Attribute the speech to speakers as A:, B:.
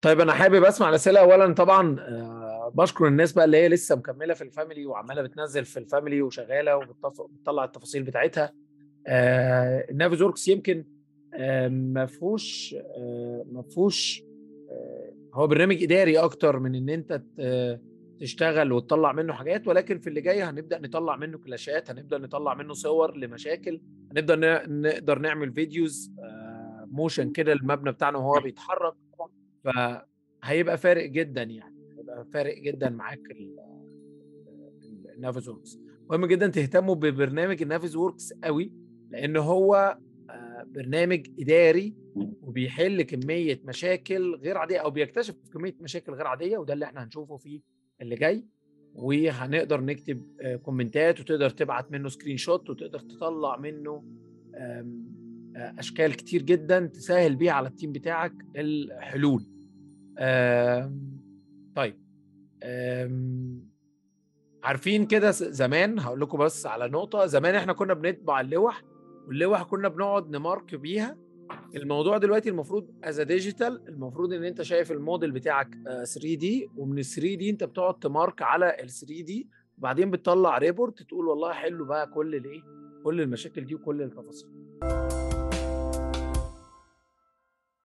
A: طيب انا حابب اسمع الاسئله. اولا طبعا بشكر الناس بقى اللي هي لسه مكمله في الفاميلي وعماله بتنزل في الفاميلي وشغاله وبتطلع التفاصيل بتاعتها. النافيزوركس يمكن ما فيهوش هو برنامج اداري اكتر من ان انت تشتغل وتطلع منه حاجات، ولكن في اللي جاي هنبدا نطلع منه كلاشات، هنبدا نطلع منه صور لمشاكل، هنبدا نقدر نعمل فيديوز موشن كده المبنى بتاعنا وهو بيتحرك. فهيبقى فارق جدا، يعني هيبقى فارق جدا معاك النافيز وركس. مهم جدا تهتموا ببرنامج النافيز وركس قوي، لان هو برنامج اداري وبيحل كميه مشاكل غير عاديه، او بيكتشف كميه مشاكل غير عاديه، وده اللي احنا هنشوفه في اللي جاي. وهنقدر نكتب كومنتات، وتقدر تبعت منه سكرين شوت، وتقدر تطلع منه آم، اشكال كتير جدا تسهل بيها على التيم بتاعك الحلول. طيب، آمم، عارفين كده زمان هاقول لكم بس على نقطة. زمان إحنا كنا بنطبع اللوح، واللوح كنا بنقعد نmark بيها. الموضوع دلوقتي المفروض as a digital، المفروض إن أنت شايف الموديل بتاعك 3D، ومن ال3D أنت بتقعد تmark على ال3D، وبعدين بتطلّع report تقول والله حلّوا بقى كل الإيه، كل المشاكل دي وكل التفاصيل.